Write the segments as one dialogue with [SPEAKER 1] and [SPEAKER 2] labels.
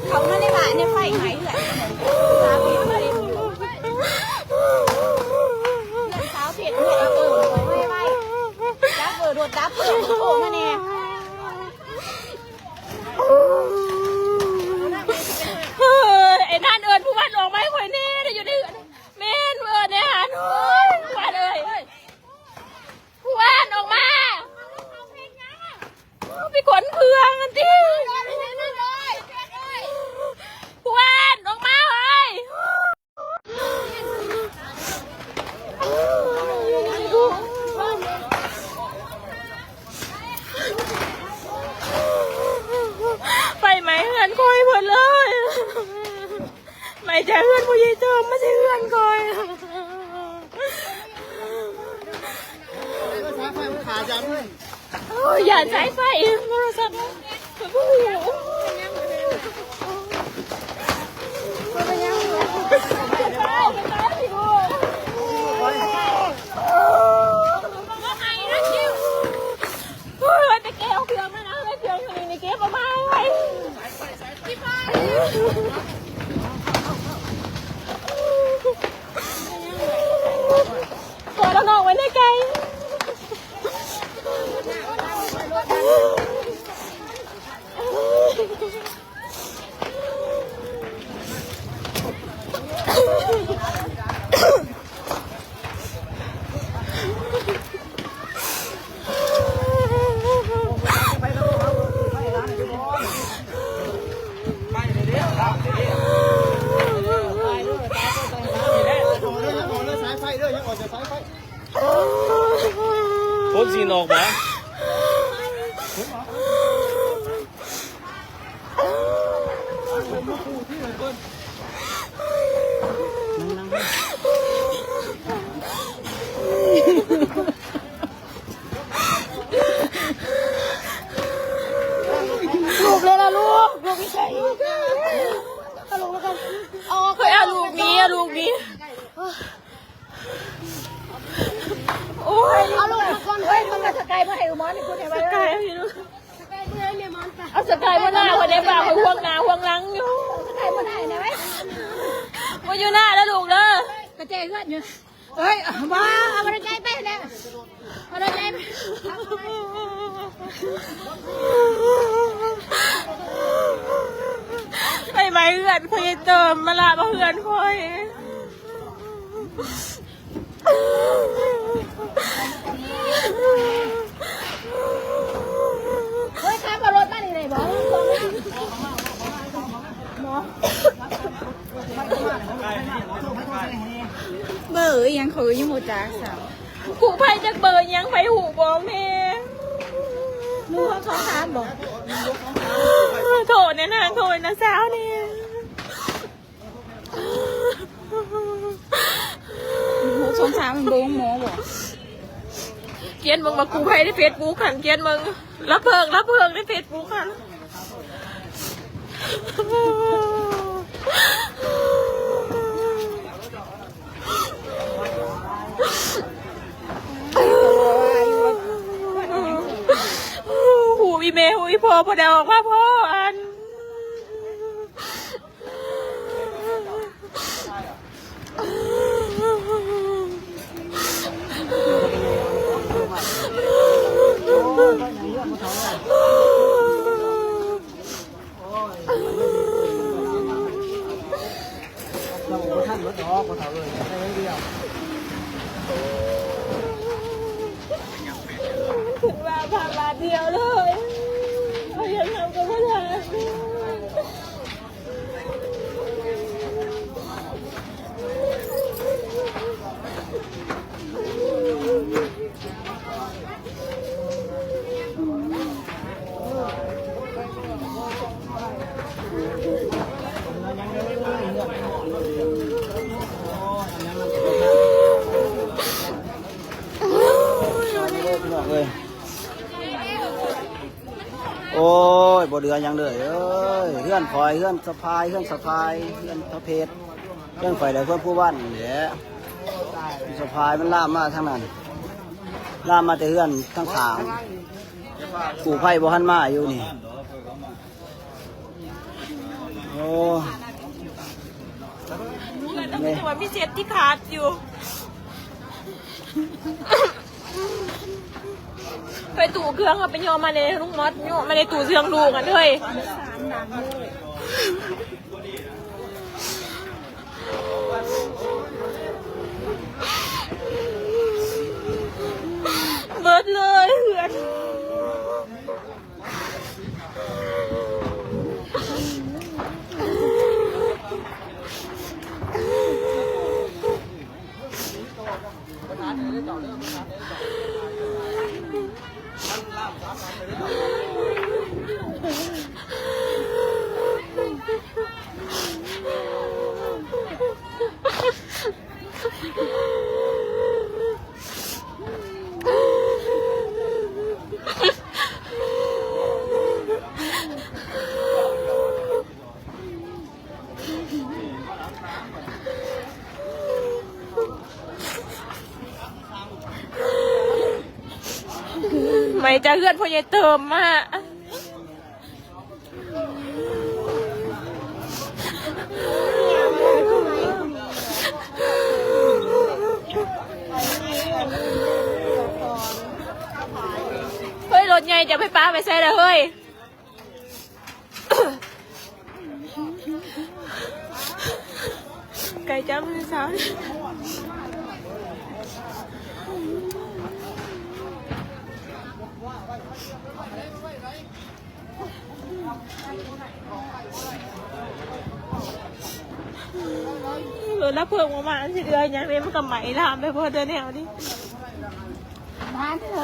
[SPEAKER 1] เขาไม่ได้มาเนี่ยไฟไหนเลยสาวผิดเลยสาวผิดเลยไม่ดับเบอร์โดดดับเบอร์โผล่มาเนี่ยไอ้นั่นเอิญผู้ว่าออกมาให้คอยแน่อยู่ในเมนเอิญเนี่ยหาหนูผู้ว่าเลยผู้ว่าออกมาพี่ขนเพืองกันดิผู้ว่าออกมาเลยไปไหมเฮือนคอยหมดเลยไม่ใช่เฮือนผู้ใหญ่เติมไม่ใช่เฮือนคอยอย่าใช้ไฟโทรศัพท์ตัวเรานอกไว้ในไกล
[SPEAKER 2] โคตรสีนอกปะ
[SPEAKER 1] ลูกเลยนะลูกไม่ใช่เอาลูกแล้วกันเอาเคยเอาลูกนี้ลูกนี้โอ้ยเอาลูกก่อนเฮ้ยมันมาสกายมาให้อุมอนนี่คุณเห็นไหมสกายพี่ลูกสกายเมื่อเนี่ยมอนเอาสกายมาหน้าคนเดียวเปล่าเขาห่วงหน้าห่วงหลังอยู่สกายมาได้นะเว้ยมาอยู่หน้าแล้วลูกเด้อกระเจี๊ยบอยู่เฮ้ยมาเอากระเจี๊ยบไปเนี่ยเอากระเจี๊ยบไปไหมเหือนคอยเติมมาละมาเหือนคอยเฮ้ยข้ามรถบ้านไหนบ้างเบอร์ยังคือยังโมจ้าสาวกูไพ่จะเบอร์ยังไปหูบองเนี่ยมือเขาถามบอกโถเนี่ยนางโถนะสาวเนี่ยสงสารมันโบงหมอบอกเกียนมึงมากูไพ่ในเฟซบุ๊กขันเกียนมึงรับเพิงในเฟซบุ๊กขันหูอีเมหูอีพอเดาออกมาพ่ออันถึงว่าผ่านบาทเดียวเลยเขายังทำกันไม่ได้
[SPEAKER 3] โอ้ยบ่เดือยังเลยเอ้ยเพื่อนคอยเพื่อนสะพายเพื่อนสะพายเพื่อนพระเพชรเพื่อนฝ่ายใดเพื่อนผู้บ้านเนี่ยสะพายมันล่ามมาทั้งนั้นล่ามมาแต่เพื่อนทั้งขางกูไผ่บ่หันมาอยู่นี่โอ้
[SPEAKER 1] แต่ว่ามีเจ็บที่ขาดอยู่ไปตู่เครื่องค่ะไปยอมมาในลุงมอสยอมมาในตู่เครื่องดูกันเลยเบิดเลยเหือนไม่จะเลือดพอใหญ่เติมมาเฮ้ยรถใหญ่จะไปป้าไปใส่เลยเฮ้ยไก่จ้ามือสาวแล้วเพิ่งมาสิเดือนยังไม่มันกับไหมทำไปพอเดือนแนวนี่บ้านเธอ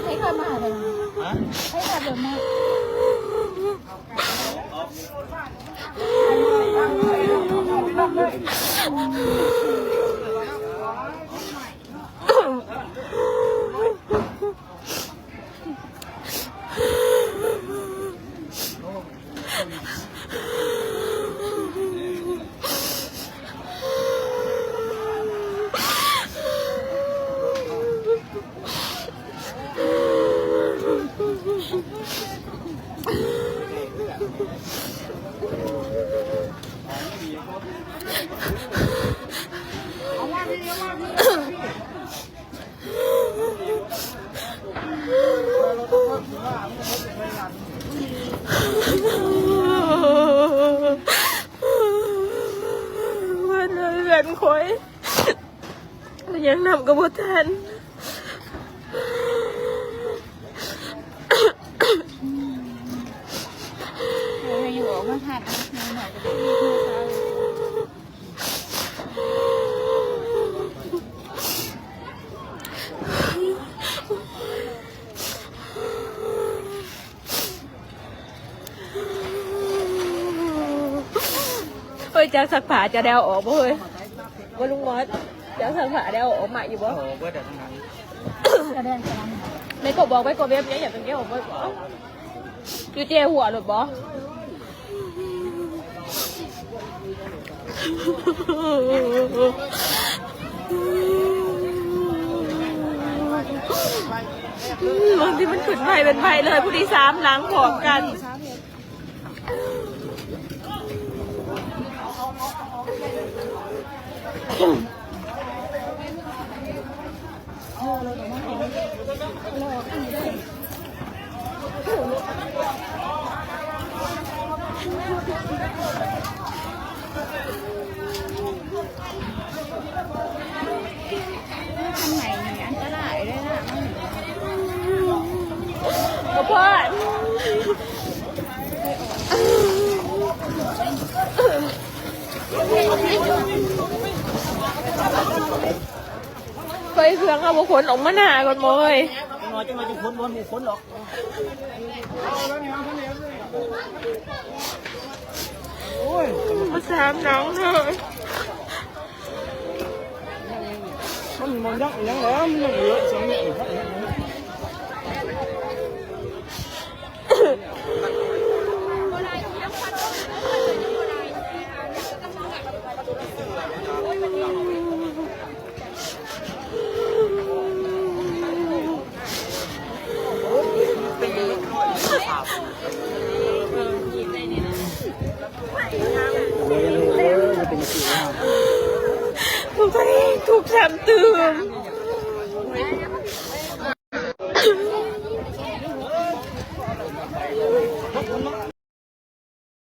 [SPEAKER 1] ให้ใครมาเลยให้ใครเดินมาวันเลยเวียนคอยยังนำกระบอกแทนอยู่มาหัดหน่อยเฮ้ยจะสักผ้าจะเดาออกบ่เฮ้ยว่าลุงมอสจะสักผ้าเดาออกมาอยู่บ่ไม่กดบอกไว้กดเว็บนี้อย่าเป็นแก้วบอกไว้บ่อยู่เจ้หัวหรือบ่บางทีมันขึ้นไปเป็นไปเลยผู้ที่3หลังพร้อมกันข้างในมีอันตรายด้วยนะพ่อเคยเครื่องเอาบุคคลออกมาหน้าก่อนโมยน้อยจังเลยจะพ้นบนหมู่พ้นหรอกมา3น้องเลย
[SPEAKER 2] มันยักยังแล้วมันยังเหลือสองเนี่ย
[SPEAKER 3] จะเป็นสี
[SPEAKER 1] ถูกทำตื่ม